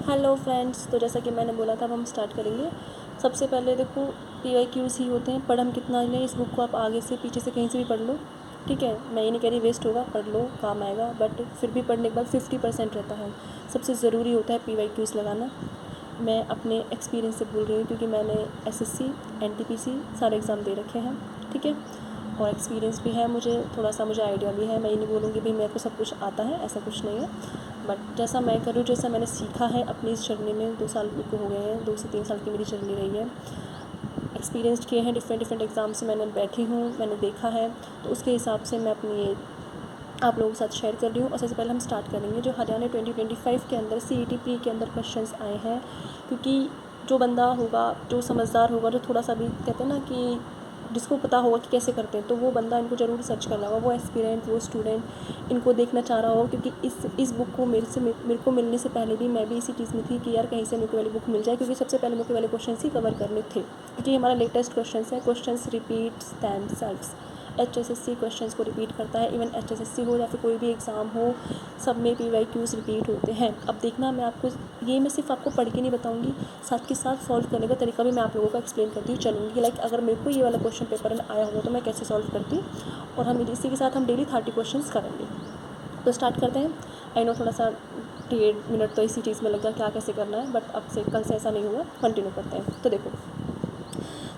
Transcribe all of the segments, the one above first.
Hello friends, तो जैसा कि मैंने बोला था अब हम स्टार्ट करेंगे। सबसे पहले देखो PYQs ही होते हैं, पढ़ हम कितना लें। इस बुक को आप आगे से पीछे से कहीं से भी पढ़ लो, ठीक है। मैं ये नहीं कह रही वेस्ट होगा, पढ़ लो काम आएगा, बट फिर भी पढ़ने के बाद 50% रहता है। सबसे ज़रूरी होता है PYQs लगाना। मैं अपने एक्सपीरियंस से बोल रही हूँ क्योंकि मैंने SSC NTPC सारे एग्ज़ाम दे रखे हैं, ठीक है। और एक्सपीरियंस भी है मुझे, थोड़ा सा मुझे आइडिया भी है। मैं ये नहीं बोलूँगी भाई मेरे को सब कुछ आता है, ऐसा कुछ नहीं है। बट जैसा मैं करूँ, जैसा मैंने सीखा है अपनी इस जर्नी में, 2 साल को हो गए हैं, 2 से 3 साल की मेरी जर्नी रही है। एक्सपीरियंस किए हैं, डिफरेंट एग्ज़ाम से मैंने बैठी हूँ, मैंने देखा है, तो उसके हिसाब से मैं अपनी ये आप लोगों के साथ शेयर कर रही हूँ। और सबसे पहले हम स्टार्ट करेंगे जो हरियाणा 2025 के अंदर CET प्री के अंदर क्वेश्चंस आए हैं। क्योंकि जो बंदा होगा, जो समझदार होगा, जो थोड़ा सा भी कहते हैं ना कि जिसको पता होगा कि कैसे करते हैं, तो वो बंदा इनको ज़रूर सर्च कर रहा होगा। वो एस्पिरेंट, वो स्टूडेंट इनको देखना चाह रहा होगा। क्योंकि इस बुक को मेरे को मिलने से पहले भी मैं भी इसी चीज़ में थी कि यार कहीं से मेरे को वाली बुक मिल जाए, क्योंकि सबसे पहले मेरे को वाले क्वेश्चन ही कवर करने थे। क्योंकि हमारा लेटेस्ट क्वेश्चन है, question repeats themselves. HSSC questions को रिपीट करता है। इवन HSSC हो या फिर कोई भी एग्ज़ाम हो, सब में PYQs रिपीट होते हैं। अब देखना, मैं आपको ये मैं सिर्फ आपको पढ़ के नहीं बताऊंगी, साथ के साथ सॉल्व करने का तरीका भी मैं आप लोगों को एक्सप्लेन करती हुई चलूँगी। लाइक अगर मेरे को ये वाला क्वेश्चन पेपर में आया होगा तो मैं कैसे सॉल्व करती, और हम इसी के साथ हम डेली 30 क्वेश्चन करेंगे। तो स्टार्ट करते हैं। आई नो थोड़ा सा 1.5 मिनट तो इसी चीज़ में लगा क्या कैसे करना है, बट अब से कल से ऐसा नहीं हुआ, कंटिन्यू करते हैं। तो देखो,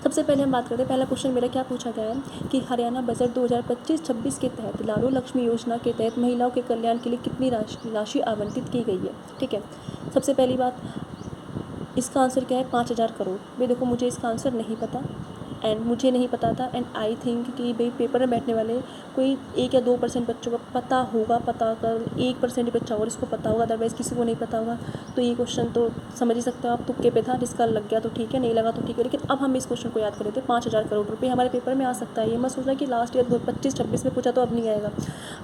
सबसे पहले हम बात करते हैं। पहला क्वेश्चन मेरा क्या पूछा गया है कि हरियाणा बजट 2025-26 के तहत लाडो लक्ष्मी योजना के तहत महिलाओं के कल्याण के लिए कितनी राशि आवंटित की गई है, ठीक है। सबसे पहली बात, इसका आंसर क्या है? 5,000 करोड़। भाई देखो, मुझे इसका आंसर नहीं पता, एंड मुझे नहीं पता था, एंड आई थिंक कि भाई पेपर में बैठने वाले कोई 1 या 2% बच्चों को पता होगा, पता कर 1% ही बच्चा होगा इसको पता होगा, अदरवाइज़ किसी को नहीं पता होगा। तो ये क्वेश्चन तो समझ ही सकते हो आप, तुक्के पे था, जिसका लग गया तो ठीक है, नहीं लगा तो ठीक है। लेकिन अब हम इस क्वेश्चन को याद कर लेते हैं। 5,000 करोड़ रुपये हमारे पेपर में आ सकता है। ये मत सोचना कि लास्ट ईयर 25-26 में पूछा तो अब नहीं आएगा।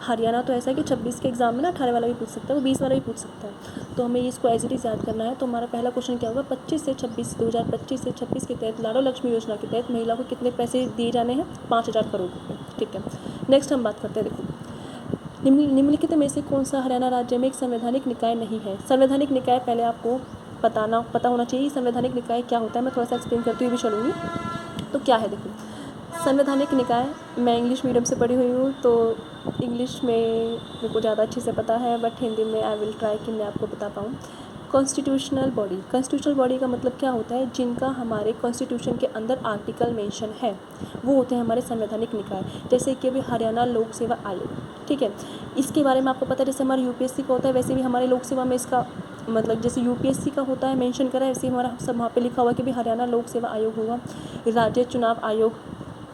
हरियाणा तो ऐसा है कि 26 के एग्जाम में ना 18 वाला भी पूछ सकता है, वो 20 वाला भी पूछ सकता है। तो हमें इसको एज इट इज़ याद करना है। तो हमारा पहला क्वेश्चन क्या होगा? 25 से 26, 2025 से 26 के तहत लाडो लक्ष्मी योजना के तहत महिला को कितने पैसे दिए जाने हैं? 5,000 करोड़ रुपये, ठीक है। नेक्स्ट हम बात करते हैं। देखो, निम्नलिखित में से कौन सा हरियाणा राज्य में एक संवैधानिक निकाय नहीं है? संवैधानिक निकाय पहले आपको पता होना चाहिए। संवैधानिक निकाय क्या होता है, मैं थोड़ा सा एक्सप्लेन करती हुई भी चलूँगी। तो क्या है, देखो, संवैधानिक निकाय, मैं इंग्लिश मीडियम से पढ़ी हुई हूँ, तो इंग्लिश में मेरे को ज़्यादा अच्छे से पता है, बट हिंदी में आई विल ट्राई कि मैं आपको बता पाऊँ। कॉन्स्टिट्यूशनल बॉडी का मतलब क्या होता है? जिनका हमारे कॉन्स्टिट्यूशन के अंदर आर्टिकल मेंशन है, वो होते हैं हमारे संवैधानिक निकाय। जैसे कि अभी हरियाणा लोक सेवा आयोग, ठीक है, इसके बारे में आपको पता है। जैसे हमारे UPSC का होता है, वैसे भी हमारे लोक सेवा में इसका मतलब जैसे UPSC का होता है मेंशन करा है, वैसे हमारा सब वहाँ पे लिखा हुआ है कि भी हरियाणा लोक सेवा आयोग होगा। राज्य चुनाव आयोग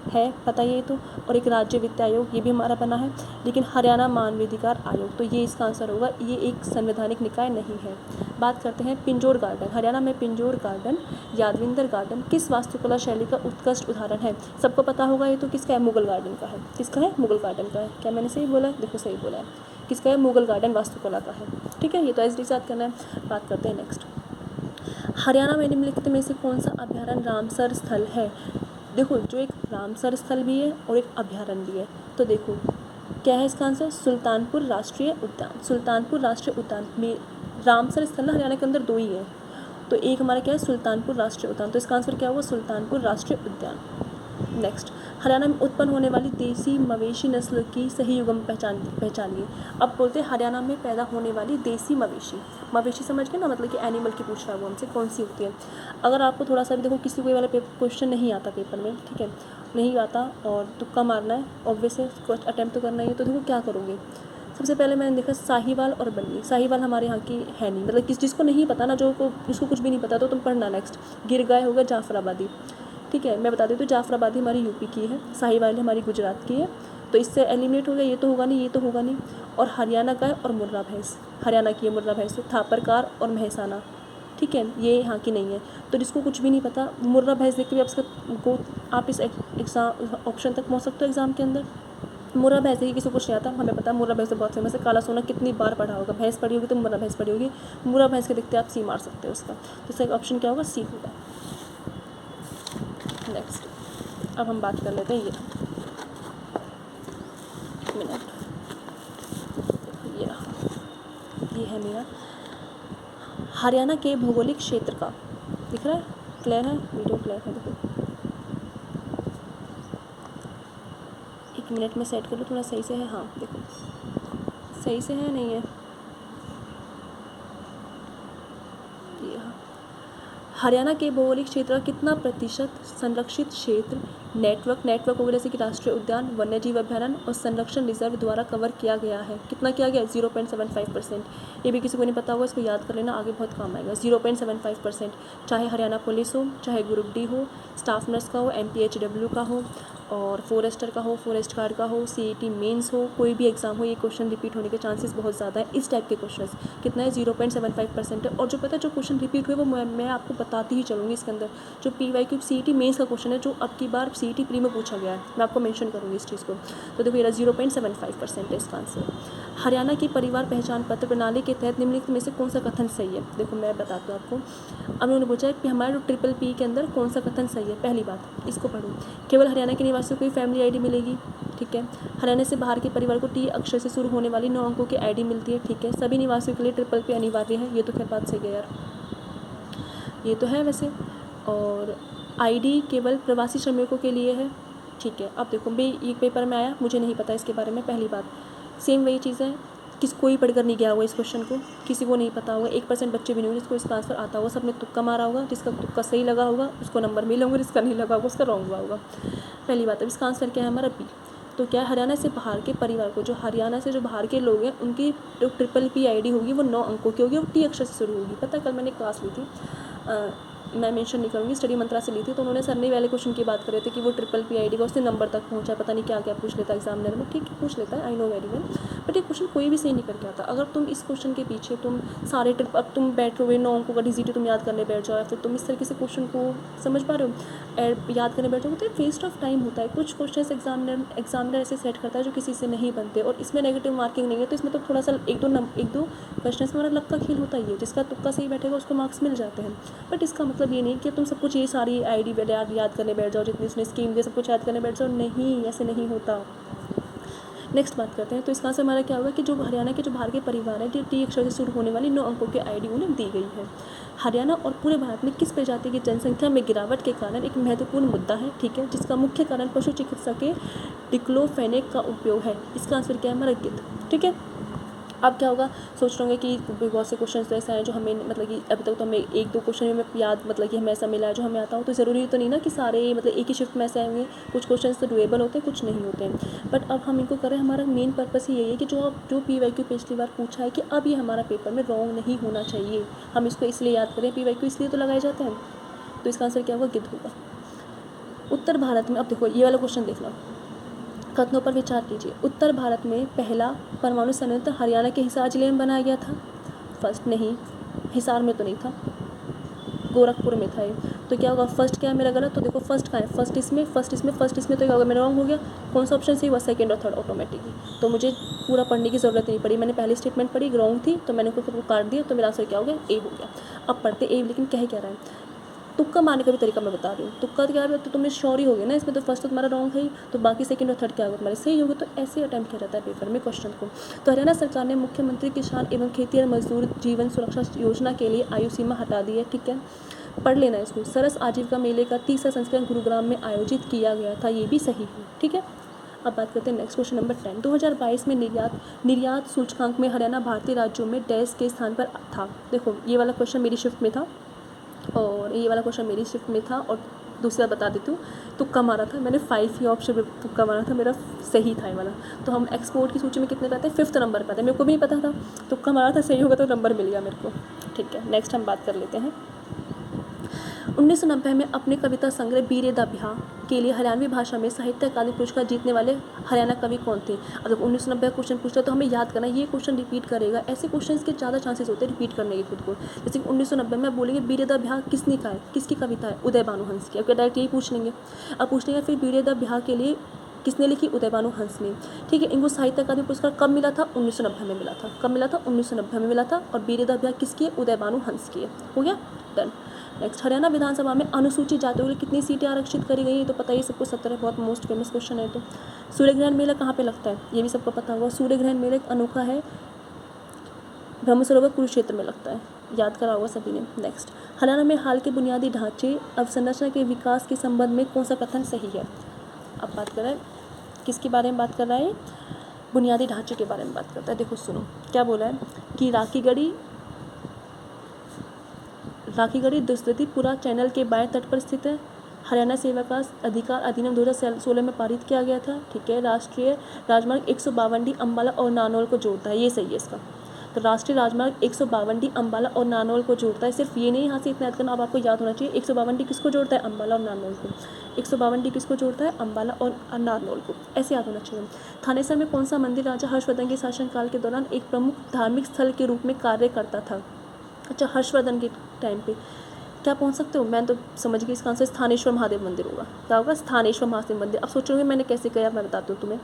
है, पता ये तो, और एक राज्य वित्त आयोग, ये भी हमारा बना है। लेकिन हरियाणा मानवाधिकार आयोग, तो ये इसका आंसर होगा, ये एक संवैधानिक निकाय नहीं है। बात करते हैं पिंजौर गार्डन। हरियाणा में पिंजौर गार्डन, यादविंदर गार्डन किस वास्तुकला शैली का उत्कृष्ट उदाहरण है? सबको पता होगा ये तो, किसका है? मुगल गार्डन का है। किसका है? मुगल गार्डन का है। क्या मैंने सही बोला है? देखो, सही बोला है। किसका है? मुगल गार्डन वास्तुकला का है, ठीक है। ये तो ऐसे याद करना है। बात करते हैं नेक्स्ट, हरियाणा में निम्नलिखित में से कौन सा अभ्यारण्य रामसर स्थल है? देखो, जो एक रामसर स्थल भी है और एक अभ्यारण्य भी है। तो देखो क्या है इसका आंसर? सुल्तानपुर राष्ट्रीय उद्यान। सुल्तानपुर राष्ट्रीय उद्यान में रामसर स्थल ना हरियाणा के अंदर 2 ही है, तो एक हमारा क्या है? सुल्तानपुर राष्ट्रीय उद्यान। तो इसका आंसर क्या होगा? सुल्तानपुर राष्ट्रीय उद्यान। नेक्स्ट, हरियाणा में उत्पन्न होने वाली देसी मवेशी नस्ल की सही युग्म पहचानिए। अब बोलते हैं हरियाणा में पैदा होने वाली देसी मवेशी समझ गए ना, मतलब कि एनिमल की पूछ रहा है वो हमसे, कौन सी होती है। अगर आपको थोड़ा सा भी देखो, किसी कोई वाला क्वेश्चन नहीं आता पेपर में, ठीक है, नहीं आता और तुक्का मारना है, ऑब्वियस है, अटैम्प्ट तो करना ही है। तो देखो क्या करोगे, सबसे पहले मैंने देखा साहिवाल और बल्ली। साहिवाल हमारे यहाँ की है नहीं, मतलब जिसको नहीं पता ना, जिसको कुछ भी नहीं पता, तो तुम पढ़ना। नेक्स्ट, गिर गाय होगा जाफराबादी, ठीक है, मैं बता देती हूँ, जाफराबादी हमारी यूपी की है, साहिवाल हमारी गुजरात की है। तो इससे एलिमिनेट हो गया, ये तो होगा नहीं, ये तो होगा नहीं। और हरियाणा गाय और मुर्रा भैंस, हरियाणा की है मुर्रा भैंस। तो थापरकार और महसाना, ठीक है, ये यहाँ की नहीं है। तो जिसको कुछ भी नहीं पता, मुर्रा भैंस देख के भी आप इस एग्ज़ाम ऑप्शन तक पहुँच सकते हो एग्ज़ाम के अंदर। मुर्रा भैंस देखिए, किसी को कुछ नहीं आता, हमें पता है मुर्रा भैंस तो बहुत फेमस है। काला सोना कितनी बार पढ़ा होगा, भैंस पढ़ी होगी तो मुर्रा भैंस पढ़ी होगी। मुर्रा भैंस के देखते आप सी मार सकते हो उसका। तो इसका ऑप्शन क्या होगा? सी होगा। नेक्स्ट, अब हम बात कर लेते हैं, ये मिनट, ये है मेरा हरियाणा के भौगोलिक क्षेत्र का, दिख रहा है, क्लियर है, वीडियो क्लियर है, देखो 1 मिनट में सेट कर लो थोड़ा सही से है, हाँ देखो सही से है नहीं है ये, हाँ। हरियाणा के भौगोलिक क्षेत्र का कितना प्रतिशत संरक्षित क्षेत्र नेटवर्क वगैरह जैसे कि राष्ट्रीय उद्यान, वन्यजीव अभ्यारण्य और संरक्षण रिजर्व द्वारा कवर किया गया है? कितना किया गया? 0.75%। ये भी किसी को नहीं पता होगा, इसको याद कर लेना, आगे बहुत काम आएगा। 0.75%, चाहे हरियाणा पुलिस हो, चाहे ग्रुप डी हो, स्टाफ नर्स का हो, MPHW का हो, और फॉरेस्टर का हो, फॉरेस्ट गार्ड का हो, CET मेंस हो, कोई भी एग्जाम हो, ये क्वेश्चन रिपीट होने के चांसेस बहुत ज़्यादा है। इस टाइप के क्वेश्चन कितना है? 0.75% है। और जो पता है जो क्वेश्चन रिपीट हुए वो मैं आपको बताती ही चलूँगी इसके अंदर। जो PYQ CET मेंस का क्वेश्चन है जो अब की बार CET प्री में पूछा गया है, मैं आपको मेंशन करूँगी इस चीज़ को। तो देखो ये 0.75% है इसका आंसर। हरियाणा की परिवार पहचान पत्र प्रणाली के तहत निम्नलिखित में से कौन सा कथन सही है? देखो मैं बताती हूँ आपको। अब उन्होंने पूछा है कि हमारे PPP के अंदर कौन सा कथन सही है। पहली बात इसको पढ़ो, केवल हरियाणा के निवासियों को ही फैमिली ID मिलेगी, ठीक है। हरियाणा से बाहर के परिवार को T अक्षर से शुरू होने वाली 9 अंकों की ID मिलती है, ठीक है। सभी निवासियों के लिए PPP अनिवार्य है, ये तो खैर बात सही है यार, ये तो है वैसे। और ID केवल प्रवासी श्रमिकों के लिए है, ठीक है। अब देखो भाई एक पेपर में आया, मुझे नहीं पता इसके बारे में, पहली बात सेम वही चीज़ है, कोई पढ़कर नहीं गया होगा इस क्वेश्चन को, किसी को नहीं पता होगा, 1% बच्चे भी नहीं होंगे जिसको इसका आंसर आता होगा, सबने तुक्का मारा होगा, जिसका तुक्का सही लगा होगा उसको नंबर मिले होंगे, जिसका नहीं लगा होगा उसका रॉन्ग हुआ होगा। पहली बात, अब इसका आंसर क्या है हमारा B। तो क्या हरियाणा से बाहर के परिवार को, जो हरियाणा से जो बाहर के लोग हैं उनकी जो PPP ID होगी वो 9 अंकों की होगी और T अक्षर से शुरू होगी। पता है कल मैंने क्लास ली थी, मैं मेंशन नहीं करूँगी, स्टडी मंत्रा से ली थी, तो उन्होंने सर ने वाले क्वेश्चन की बात कर रहे थे कि वो PPP ID का उससे नंबर तक पहुँचा, पता नहीं क्या क्या पूछ लेता एग्जामिनर में, ठीक है पूछ लेता है, I know very well, but ये क्वेश्चन कोई भी सही नहीं करके आता। अगर तुम इस क्वेश्चन के पीछे तुम सारे अब तुम बैठोगे 9 अंकों का DCT तुम याद करने बैठ जाओ, या फिर तुम इस तरीके से क्वेश्चन को समझ पा रहे हो याद करने बैठ जाओ, तो वेस्ट ऑफ टाइम होता है। कुछ क्वेश्चन एग्जामिनर ऐसे सेट करता है जो किसी से नहीं बनते, और इसमें नेगेटिव मार्किंग नहीं है, तो इसमें तो थोड़ा सा एक दो क्वेश्चन में हमारा लक का खेल होता ही है, जिसका तुक्का सही बैठेगा उसको मार्क्स मिल जाते हैं। बट इसका मतलब ये नहीं कि तुम सब कुछ ये सारी ID याद करने बैठ जाओ, जितनी उसने स्कीम दी सब कुछ याद करने बैठ जाओ, नहीं ऐसे नहीं होता। नेक्स्ट बात करते हैं, तो इसका आंसर हमारा क्या होगा कि जो हरियाणा के जो बाहर के परिवार है जो T अक्षर से शुरू होने वाली 9 अंकों की ID उन्हें दी गई है। हरियाणा और पूरे भारत में किस प्रजाति की जनसंख्या में गिरावट के कारण एक महत्वपूर्ण मुद्दा है, ठीक है, जिसका मुख्य कारण पशु चिकित्सा के डिक्लोफेनेक का उपयोग है। इसका आंसर क्या है हमारा गिद्ध, ठीक है। अब क्या होगा, सोच रहे होंगे कि बहुत से क्वेश्चन तो ऐसे हैं जो हमें मतलब कि अभी तक तो हमें 1-2 क्वेश्चन में याद मतलब कि हमें ऐसा मिला है जो हमें आता हो, तो ज़रूरी तो नहीं ना कि सारे मतलब एक ही शिफ्ट में ऐसे आएंगे, कुछ क्वेश्चन तो डुएबल होते हैं कुछ नहीं होते हैं। बट अब हम इनको करें, हमारा मेन पर्पस ही यही है कि जो PYQ पिछली बार पूछा है कि अब ये हमारा पेपर में रॉन्ग नहीं होना चाहिए, हम इसको इसलिए याद करें, PYQ इसलिए तो लगाए जाते हैं। तो इसका आंसर क्या होगा? गिद्ध होगा। उत्तर भारत में, अब देखो ये वाला क्वेश्चन देखना, कथनों पर विचार कीजिए। उत्तर भारत में पहला परमाणु संयंत्र हरियाणा के हिसार जिले में बनाया गया था। फर्स्ट नहीं, हिसार में तो नहीं था, गोरखपुर में था ये। तो क्या होगा, फर्स्ट क्या है मेरा गलत, तो देखो फर्स्ट कहाँ है, फर्स्ट इसमें तो क्या होगा मेरा रॉन्ग हो गया। कौन सा ऑप्शन सही हुआ? सेकंड और थर्ड ऑटोमेटिकली। तो मुझे पूरा पढ़ने की ज़रूरत नहीं पड़ी, मैंने पहली स्टेटमेंट पढ़ी रॉन्ग थी तो मैंने उसको काट दिया, तो मेरा आंसर क्या हो गया? A हो गया। अब पढ़ते A, लेकिन कह क्या रहा है, तुक्का मारने का भी तरीका मैं बता रही हूँ। तुक्का क्या है, तो तुमने श्योर ही हो गया ना इसमें, तो फर्स्ट तो तुम्हारा रॉन्ग है, तो बाकी सेकंड और थर्ड क्या होगा तुम्हारे सही होगा। तो ऐसे अटैम्प्ट किया जाता है पेपर में क्वेश्चन को। तो हरियाणा सरकार ने मुख्यमंत्री किसान एवं खेतिहर मजदूर जीवन सुरक्षा योजना के लिए आयु सीमा हटा दी है, ठीक है, पढ़ लेना इसको। सरस आजीविका मेले का 3रा संस्करण गुरुग्राम में आयोजित किया गया था, ये भी सही है, ठीक है। अब बात करते हैं नेक्स्ट क्वेश्चन नंबर 10। 2022 में निर्यात सूचकांक में हरियाणा भारतीय राज्यों में डैश के स्थान पर था। देखो ये वाला क्वेश्चन मेरी शिफ्ट में था और ये वाला क्वेश्चन मेरी शिफ्ट में था, और दूसरा बता देती हूँ, तुक्का मारा था मैंने, 5 ही ऑप्शन में तुक्का मारा था, मेरा सही था ये वाला। तो हम एक्सपोर्ट की सूची में कितने पे आते हैं? 5th नंबर पे आते हैं, मेरे को भी नहीं पता था, तुक्का मारा था, सही होगा तो नंबर मिल गया मेरे को, ठीक है। नेक्स्ट हम बात कर लेते हैं 1990 में अपने कविता संग्रह बीरे दा बिहा के लिए हरियाणवी भाषा में साहित्य अकादमी पुरस्कार जीतने वाले हरियाणा कवि कौन थे? अब 1990 क्वेश्चन पूछता है तो हमें याद करना, ये क्वेश्चन रिपीट करेगा, ऐसे क्वेश्चन के ज़्यादा चांसेस होते हैं रिपीट करने के खुद को। जैसे कि 1990 में बोलेंगे बीरे दा बिहा किसने कहा है, किसकी कविता है? उदय भानु हंस की। अब डायरेक्ट यही पूछ लेंगे। अब पूछ लेंगे फिर बीरे दा बिहा के लिए किसने लिखी? उदय भानु हंस ने, ठीक है। इनको साहित्य अकादमी पुरस्कार कब मिला था? 1990 में मिला था। कब मिला था? 1990 में मिला था। और बीरे दा बिहा किसकी है? उदय भानु हंस की है। हो गया, डन। नेक्स्ट, हरियाणा विधानसभा में अनुसूचित जातियों के लिए कितनी सीटें आरक्षित करी गई है? तो पता ही सबको 17 है, बहुत मोस्ट फेमस क्वेश्चन है। तो सूर्यग्रहण मेला कहाँ पे लगता है? ये भी सबको पता होगा। सूर्यग्रहण मेला एक अनोखा है, ब्रह्मसरोवर कुरुक्षेत्र में लगता है। याद करा होगा सभी ने। नेक्स्ट, हरियाणा में हाल के बुनियादी ढांचे अवसंरचना के विकास के संबंध में कौन सा कथन सही है? अब बात कर रहा है किसके बारे में बात कर रहा है? बुनियादी ढांचे के बारे में बात करता है। देखो सुनो क्या बोला है कि राखीगढ़ी दुष्यंतीपुरा चैनल के बाएं तट पर स्थित है। हरियाणा सेवा का अधिकार अधिनियम 2016 में पारित किया गया था। ठीक है। राष्ट्रीय राजमार्ग 152 अम्बाला और नानौल को जोड़ता है, ये सही है इसका। तो राष्ट्रीय राजमार्ग 152 अम्बाला और नानौल को जोड़ता है। सिर्फ ये नहीं यहाँ से इतना याद करना, अब आपको याद होना चाहिए 152 किसको जोड़ता है? अम्बाला और नानौल को। 152 किसको जोड़ता है? अम्बाला और नानौल को, ऐसे याद होना चाहिए। थानेसर में कौन सा मंदिर राजा हर्षवर्धन के शासनकाल के दौरान एक प्रमुख धार्मिक स्थल के रूप में कार्य करता था? अच्छा, हर्षवर्धन के टाइम पे क्या पहुंच सकते हो? मैं तो समझ गई इसका आंसर स्थानेश्वर महादेव मंदिर होगा। क्या होगा? स्थानेश्वर महादेव मंदिर। अब सोचोगे मैंने कैसे किया, मैं बताती हूँ तुम्हें।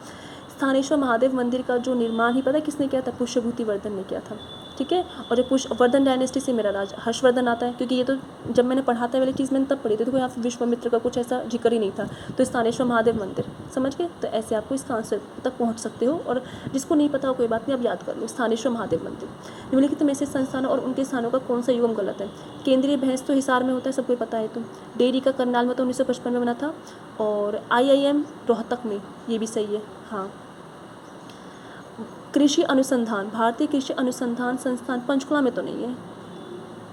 स्थानेश्वर महादेव मंदिर का जो निर्माण ही पता है किसने किया था? पुष्यभूति वर्धन ने किया था। ठीक है। और जो पुष्यवर्धन डायनेस्टी से मेरा राज हर्षवर्धन आता है, क्योंकि ये तो जब मैंने पढ़ा था वाली चीज़ मैंने तब पढ़ी थी, तो यहाँ विश्वामित्र का कुछ ऐसा जिक्र ही नहीं था। तो स्थानेश्वर महादेव मंदिर, समझ गए? तो ऐसे आपको इसका आंसर तक पहुँच सकते हो। और जिसको नहीं पता हो कोई बात नहीं, आप याद कर लो स्थानेश्वर महादेव मंदिर। निम्नलिखित में से संस्थानों और उनके स्थानों का कौन सा युगम गलत है? केंद्रीय भैंस तो हिसार में होता है, सबको पता है। तो डेयरी का करनाल में तो 1955 में बना था। और IIM रोहतक में, ये भी सही है। हाँ। कृषि अनुसंधान, भारतीय कृषि अनुसंधान संस्थान पंचकुला में तो नहीं है।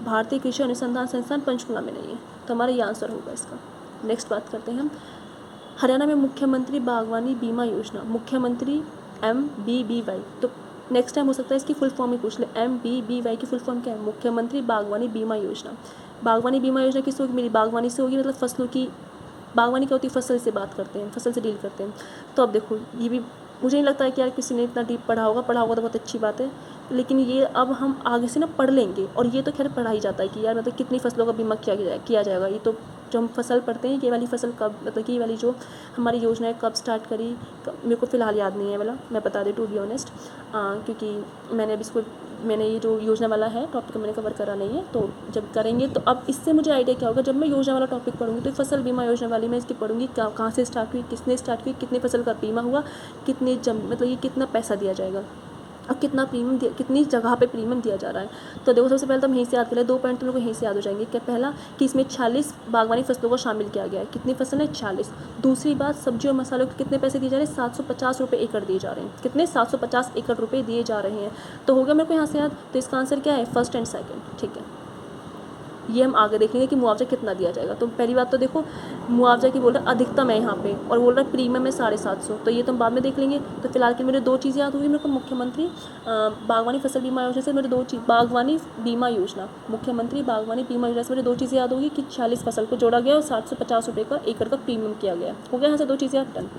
भारतीय कृषि अनुसंधान संस्थान पंचकुला में नहीं है, तो हमारा ये आंसर होगा इसका। नेक्स्ट बात करते हैं हम। हरियाणा में मुख्यमंत्री बागवानी बीमा योजना, मुख्यमंत्री MBBY, तो नेक्स्ट टाइम हो सकता है इसकी फुल फॉर्म ही पूछ ले। MBBY की फुल फॉर्म क्या है? मुख्यमंत्री बागवानी बीमा योजना। बागवानी बीमा योजना किस होगी? मेरी बागवानी से होगी, मतलब फसलों की। बागवानी क्या होती है? फसल से बात करते हैं, फसल से डील करते हैं। तो अब देखो ये भी मुझे नहीं लगता है कि यार किसी ने इतना डीप पढ़ा होगा तो बहुत अच्छी बात है, लेकिन ये अब हम आगे से ना पढ़ लेंगे। और ये तो खैर पढ़ा ही जाता है कि यार मतलब कितनी फसलों का बीमा किया जाएगा। ये तो जो हम फसल पढ़ते हैं, ये वाली फसल कब, मतलब कि ये वाली जो हमारी योजना है कब स्टार्ट करी, मेरे को फ़िलहाल याद नहीं है वाला, मैं बता दें टू बी ऑनेस्ट, क्योंकि मैंने ये जो योजना वाला है टॉपिक मैंने कवर करा नहीं है। तो जब करेंगे तो अब इससे मुझे आइडिया क्या होगा, जब मैं योजना वाला टॉपिक पढ़ूंगी तो फसल बीमा योजना वाली मैं इसकी पढ़ूंगी, कहाँ से स्टार्ट हुई, किसने स्टार्ट हुई, कितने फसल का बीमा हुआ, मतलब ये कितना पैसा दिया जाएगा और कितना प्रीमियम कितनी जगह पे प्रीमियम दिया जा रहा है। तो देखो सबसे पहले तो हम यहीं से याद करें, 2 पॉइंट तुम लोग को यहीं से याद हो जाएंगे। क्या पहला कि इसमें 46 बागवानी फसलों को शामिल किया गया है। कितनी फसल है? 40। दूसरी बात, सब्जी और मसालों के कितने पैसे दिए जा रहे हैं? 750 रुपये एकड़ दिए जा रहे हैं। कितने? 750 एकड़ रुपये दिए जा रहे हैं। तो हो गया मेरे को यहाँ से याद। तो इसका आंसर क्या है? First and second. ठीक है, ये हम आगे देखेंगे कि मुआवजा कितना दिया जाएगा। तो पहली बात तो देखो मुआवजा की बोल रहा है अधिकतम है यहाँ पे, और बोल रहा है प्रीमियम है 750, तो ये तो हम बाद में देख लेंगे। तो फिलहाल के मेरे 2 चीज़ याद होगी मेरे को, मुख्यमंत्री बागवानी फसल बीमा योजना से मेरे 2 चीज़, बागवानी बीमा योजना, मुख्यमंत्री बागवानी बीमा योजना से मेरे 2 चीज़ें याद होगी कि 40 फसल को जोड़ा गया और 750 रुपये का एकड़ का प्रीमियम किया गया। हो गया यहाँ से 2 चीज़ें याद। डन।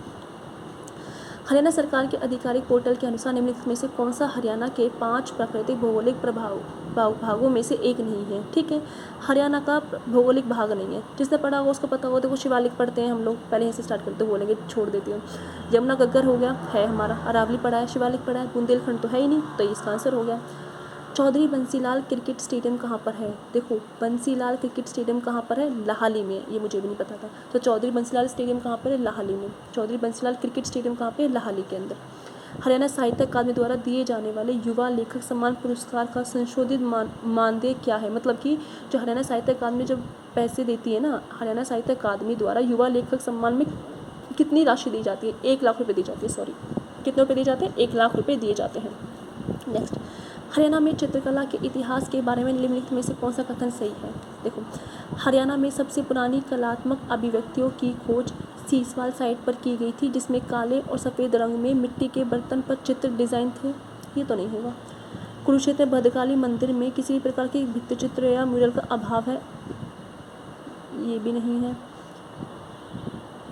हरियाणा सरकार के आधिकारिक पोर्टल के अनुसार निम्नलिखित में से कौन सा हरियाणा के 5 प्राकृतिक भौगोलिक भागों में से एक नहीं है? ठीक है, हरियाणा का भौगोलिक भाग नहीं है। जिसने पढ़ा होगा उसको पता होगा। देखो शिवालिक पढ़ते हैं हम लोग, पहले यहीं से स्टार्ट करते बोलेंगे, छोड़ देती हूँ। यमुना घग्गर हो गया है हमारा, अरावली पढ़ा है, शिवालिक पढ़ा है, बुंदेलखंड तो है ही नहीं, तो इसका आंसर हो गया। चौधरी बंसीलाल क्रिकेट स्टेडियम कहाँ पर है? देखो बंसीलाल क्रिकेट स्टेडियम कहाँ पर है? लाहली में। ये मुझे भी नहीं पता था। तो चौधरी बंसीलाल स्टेडियम कहाँ पर है? लाहली में। चौधरी बंसीलाल क्रिकेट स्टेडियम कहाँ पे है? लाहली के अंदर। हरियाणा साहित्य अकादमी द्वारा दिए जाने वाले युवा लेखक सम्मान पुरस्कार का संशोधित मानदेय क्या है? मतलब कि जो हरियाणा साहित्य अकादमी जब पैसे देती है ना, हरियाणा साहित्य अकादमी द्वारा युवा लेखक सम्मान में कितनी राशि दी जाती है? 1 लाख रुपये दी जाती है। सॉरी, कितने रुपये दिए जाते हैं? 1 लाख रुपये दिए जाते हैं। नेक्स्ट, हरियाणा में चित्रकला के इतिहास के बारे में निम्नलिखित में से कौन सा कथन सही है? देखो हरियाणा में सबसे पुरानी कलात्मक अभिव्यक्तियों की खोज सीसवाल साइट पर की गई थी, जिसमें काले और सफ़ेद रंग में मिट्टी के बर्तन पर चित्र डिज़ाइन थे। ये तो नहीं होगा। कुरुक्षेत्र भद्रकाली मंदिर में किसी प्रकार के भित्तिचित्र या म्यूरल का अभाव है। ये भी नहीं है।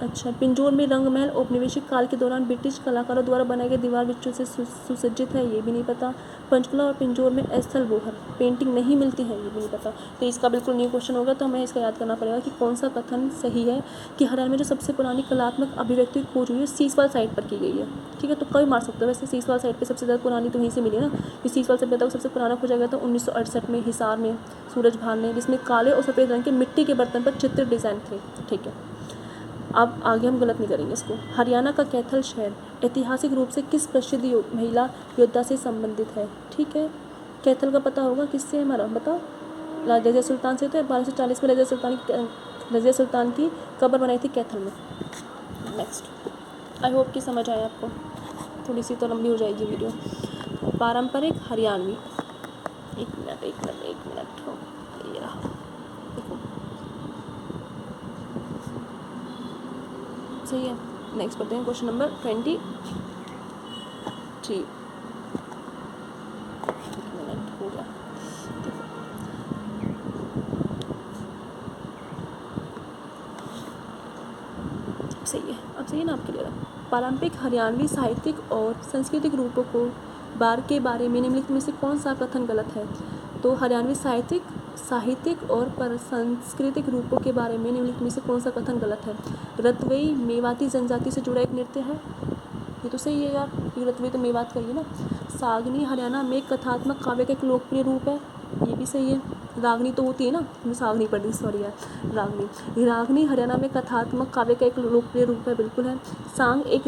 अच्छा, पिंजौर में रंगमहल औपनिवेशिक काल के दौरान ब्रिटिश कलाकारों द्वारा बनाए गए दीवार बिच्छों से सुसज्जित है। ये भी नहीं पता। पंचकुला और पिंजौर में स्थल बोहर पेंटिंग नहीं मिलती है। ये भी नहीं पता। तो इसका बिल्कुल न्यू क्वेश्चन होगा, तो हमें इसका याद करना पड़ेगा कि कौन सा कथन सही है कि हरियाणा में जो सबसे पुरानी कलात्मक अभिव्यक्ति की खोज हुई है सीसवाल साइट पर की गई है। ठीक है, तो कभी मार सकते हो। वैसे सीसवाल साइट पर सबसे ज़्यादा पुरानी तो वहीं से मिली ना, कि सीसवाल सभ्यता को सबसे पुराना खोजा गया था 1968 में हिसार में सूरज भान ने, जिसमें काले और सफ़ेद रंग के मिट्टी के बर्तन पर चित्र डिज़ाइन थे। ठीक है, अब आगे हम गलत नहीं करेंगे इसको। हरियाणा का कैथल शहर ऐतिहासिक रूप से किस प्रसिद्ध महिला योद्धा से संबंधित है? ठीक है, कैथल का पता होगा किससे है हमारा, बताओ। रज़िया सुल्तान से, तो 1240 में रज़िया सुल्तान की कब्र बनाई थी कैथल में। नेक्स्ट, आई होप कि समझ आए आपको, थोड़ी सी तो लंबी हो जाएगी वीडियो। पारंपरिक हरियाणवी, एक मिनट हो, ये रहा, देखो सही है। नेक्स्ट पढ़ते हैं क्वेश्चन नंबर 23। एक मिनट हो गया, सही है, अब सही है ना आपके लिए। पारंपरिक हरियाणवी साहित्यिक और सांस्कृतिक रूपों को के बारे में निम्नलिखित में से कौन सा कथन गलत है? तो हरियाणवी साहित्यिक और सांस्कृतिक रूपों के बारे में निम्नलिखित में से कौन सा कथन गलत है? रतवई मेवाती जनजाति से जुड़ा एक नृत्य है, ये तो सही है यार, ये रतवई तो मेवात का ही है ना। सागनी हरियाणा में कथात्मक काव्य का एक लोकप्रिय रूप है, ये भी सही है। रागनी तो होती है ना, मैं सागनी पढ़ दी, सॉरी यार, रागनी हरियाणा में कथात्मक काव्य का एक लोकप्रिय रूप है, बिल्कुल है। सांग एक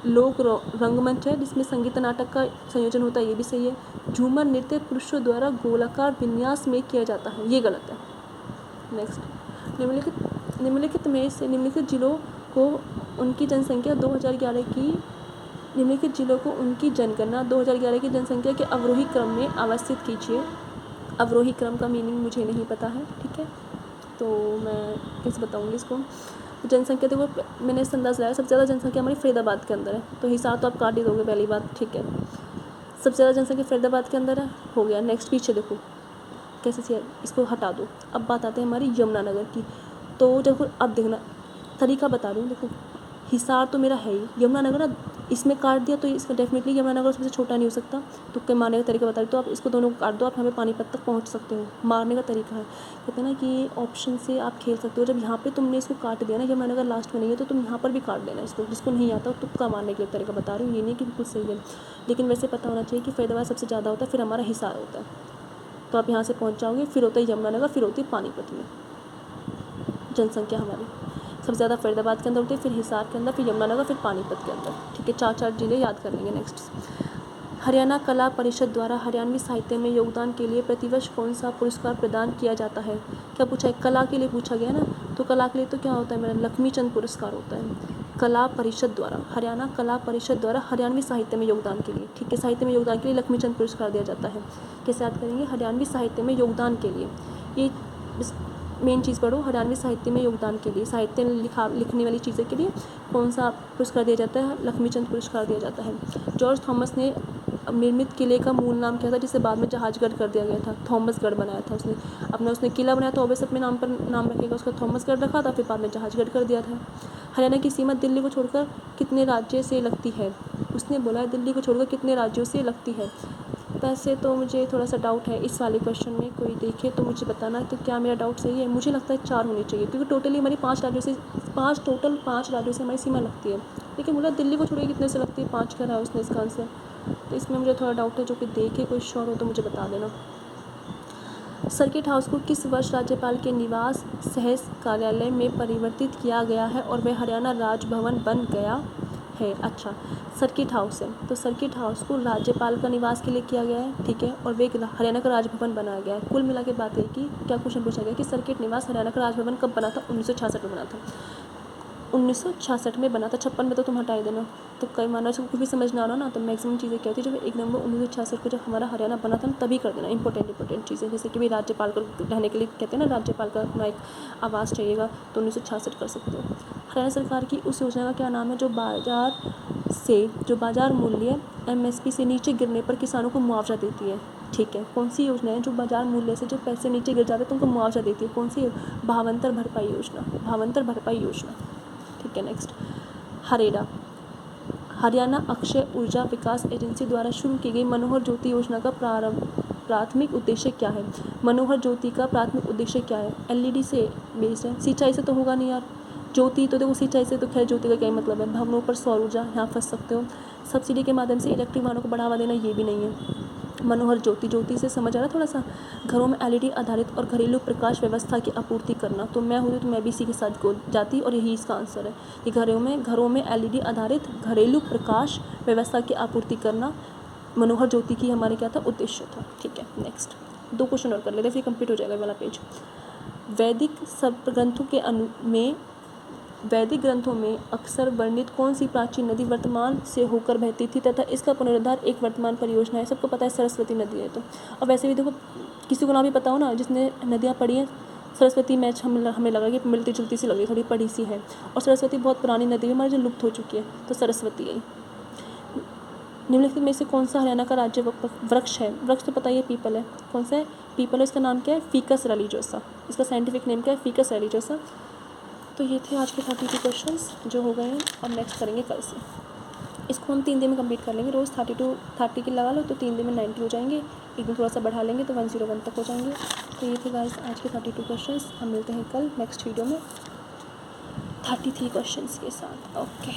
लोक रंगमंच है जिसमें संगीत नाटक का संयोजन होता है, ये भी सही है। झूमर नृत्य पुरुषों द्वारा गोलाकार विन्यास में किया जाता है, ये गलत है। नेक्स्ट, निम्नलिखित में से निम्नलिखित जिलों को उनकी जनसंख्या 2011 की निम्नलिखित जिलों को उनकी जनगणना 2011 की जनसंख्या के अवरोही क्रम में अवस्थित कीजिए। अवरोही क्रम का मीनिंग मुझे नहीं पता है, ठीक है, तो मैं कैसे बताऊँगी इसको। जनसंख्या देखो, मैंने इस अंदाज़ लगाया सबसे ज़्यादा जनसंख्या हमारी फरीदाबाद के अंदर है, तो हिसाब तो आप काट ही दोगे पहली बात, ठीक है। सबसे ज़्यादा जनसंख्या फरीदाबाद के अंदर है, हो गया। नेक्स्ट पीछे देखो कैसे से, इसको हटा दो। अब बात आते हैं हमारी यमुनानगर की, तो देखो अब देखना तरीका बता रही हूँ। देखो हिसार तो मेरा है ही, यमुनानगर इसमें काट दिया तो इसका डेफिनेटली यमुनानगर सबसे छोटा नहीं हो सकता, तो क्या मारने का तरीका बता रही, तो आप इसको दोनों को काट दो, आप हमें पानीपत तक पहुंच सकते हो। मारने का तरीका है, कहते हैं ना कि ऑप्शन से आप खेल सकते हो। जब यहाँ पे तुमने इसको काट दिया ना, यमुनानगर लास्ट में नहीं है, तो तुम यहाँ पर भी काट देना इसको, जिसको नहीं आता तुक्का मारने के लिए तरीका बता रही हूँ, ये नहीं कि बिल्कुल सही है। लेकिन वैसे पता होना चाहिए कि फरीदाबाद सबसे ज़्यादा होता है, फिर हमारा हिसार होता है, तो आप यहाँ से पहुँच जाओगे, फिर होता है यमुनानगर, फिर होती है पानीपत में जनसंख्या हमारी। सबसे ज़्यादा फरीदाबाद के अंदर होती है, फिर हिसार के अंदर, फिर यमुनानगर, फिर पानीपत के अंदर, ठीक है। 4 जिले याद कर लेंगे। नेक्स्ट, हरियाणा कला परिषद द्वारा हरियाणवी साहित्य में योगदान के लिए प्रतिवर्ष कौन सा पुरस्कार प्रदान किया जाता है? क्या पूछा है? कला के लिए पूछा गया ना, तो कला के लिए तो क्या होता है मेरा, लक्ष्मीचंद पुरस्कार होता है। कला परिषद द्वारा, हरियाणा कला परिषद द्वारा हरियाणवी साहित्य में योगदान के लिए, ठीक है, साहित्य में योगदान के लिए लक्ष्मीचंद पुरस्कार दिया जाता है। कैसे याद करेंगे? हरियाणवी साहित्य में योगदान के लिए, ये मेन चीज़ पढ़ो, हरियाणवी साहित्य में योगदान के लिए, साहित्य में लिखने वाली चीज़ें के लिए कौन सा पुरस्कार दिया जाता है? लक्ष्मीचंद पुरस्कार दिया जाता है। जॉर्ज थॉमस ने निर्मित किले का मूल नाम क्या था, जिसे बाद में जहाजगढ़ कर दिया गया था? थॉमसगढ़ बनाया था उसने, उसने किला बनाया था, ऑब्वियस अपने नाम पर नाम रखेगा, उसका थॉमसगढ़ रखा था, फिर बाद में जहाजगढ़ कर दिया था। हरियाणा की सीमा दिल्ली को छोड़कर कितने राज्य से लगती है? उसने बोला है दिल्ली को छोड़कर कितने राज्यों से लगती है। वैसे तो मुझे थोड़ा सा डाउट है इस वाले क्वेश्चन में, कोई देखे तो मुझे बताना, तो क्या मेरा डाउट सही है? मुझे लगता है 4 होनी चाहिए, क्योंकि टोटली हमारी 5 राज्यों से हमारी सीमा लगती है। लेकिन बोला दिल्ली को छोड़कर कितने से लगती है, 5 करा है उसने इसका आंसर, तो इसमें मुझे थोड़ा डाउट है, जो कि देखे कोई श्योर हो तो मुझे बता देना। सर्किट हाउस को किस वर्ष राज्यपाल के निवास सह कार्यालय में परिवर्तित किया गया है और वह हरियाणा राजभवन बन गया है? अच्छा, सर्किट हाउस है, तो सर्किट हाउस को राज्यपाल का निवास के लिए किया गया है, ठीक है, और वे हरियाणा का राजभवन बनाया गया है। कुल मिला के बात है कि क्या क्वेश्चन पूछा गया कि सर्किट निवास हरियाणा का राजभवन कब बना था? 1966 में बना था, 1966 में बना था। 56 में तो तुम हटा ही देना, तो कई माना उसको कुछ भी समझ ना आ रहा ना, तो मैक्सिमम चीज़ें क्या होती है, जब एक नंबर 1966 को जब हमारा हरियाणा बना था तभी कर देना। इंपॉर्टेंट चीज़ें, जैसे कि भाई राज्यपाल को रहने के लिए कहते हैं ना, राज्यपाल का अपना एक आवास चाहिएगा, तो 1966 कर सकते हो। हरियाणा सरकार की उस योजना का क्या नाम है जो बाजार मूल्य MSP से नीचे गिरने पर किसानों को मुआवजा देती है? ठीक है, कौन सी योजना है जो बाजार मूल्य से जो पैसे नीचे गिर जाते हैं तो उनको मुआवजा देती है? कौन सी? भावांतर भरपाई योजना, ठीक है। नेक्स्ट, हरेडा, हरियाणा अक्षय ऊर्जा विकास एजेंसी द्वारा शुरू की गई मनोहर ज्योति योजना का प्राथमिक उद्देश्य क्या है? मनोहर ज्योति का प्राथमिक उद्देश्य क्या है? LED से बेस्ड है, सिंचाई से तो होगा नहीं यार, ज्योति तो देखो सिंचाई से तो खैर ज्योति का क्या मतलब है, भवनों पर सौर ऊर्जा, यहाँ फंस सकते हो। सब्सिडी के माध्यम से इलेक्ट्रिक वाहनों को बढ़ावा देना, ये भी नहीं है। मनोहर ज्योति से समझ आ रहा है थोड़ा सा? घरों में LED आधारित और घरेलू प्रकाश व्यवस्था की आपूर्ति करना, तो मैं होती तो मैं भी इसी के साथ जाती, और यही इसका आंसर है कि घरों में LED आधारित घरेलू प्रकाश व्यवस्था की आपूर्ति करना मनोहर ज्योति की हमारे क्या था, उद्देश्य था, ठीक है। नेक्स्ट, 2 क्वेश्चन और कर लेते हैं, फिर कंप्लीट हो जाएगा ये वाला पेज। वैदिक ग्रंथों में अक्सर वर्णित कौन सी प्राचीन नदी वर्तमान से होकर बहती थी तथा इसका पुनरुद्धार एक वर्तमान परियोजना है? सबको पता है सरस्वती नदी है। तो और वैसे भी देखो, किसी को ना भी पता हो ना, जिसने नदियाँ पढ़ी हैं, सरस्वती मैच हमें लगा कि मिलती जुलती सी लगी, थोड़ी पढ़ी सी है। और सरस्वती बहुत पुरानी नदी है हमारी, जो लुप्त हो चुकी है, तो सरस्वती है। निम्नलिखित में से कौन सा हरियाणा का राज्य वृक्ष है? वृक्ष तो पता ही है, पीपल है। कौन सा है? पीपल है। इसका नाम क्या है? Ficus religiosa. इसका साइंटिफिक नेम क्या है? Ficus religiosa. तो ये थे आज के 32 क्वेश्चंस जो हो गए हैं। अब नेक्स्ट करेंगे कल से। इसको हम 3 दिन में कंप्लीट कर लेंगे। रोज़ 30 की लगा लो तो 3 दिन में 90 हो जाएंगे। एक दिन थोड़ा सा बढ़ा लेंगे तो 101 तक हो जाएंगे। तो ये थे गाइस आज के 32 क्वेश्चंस। हम मिलते हैं कल नेक्स्ट वीडियो में 33 क्वेश्चंस के साथ। ओके।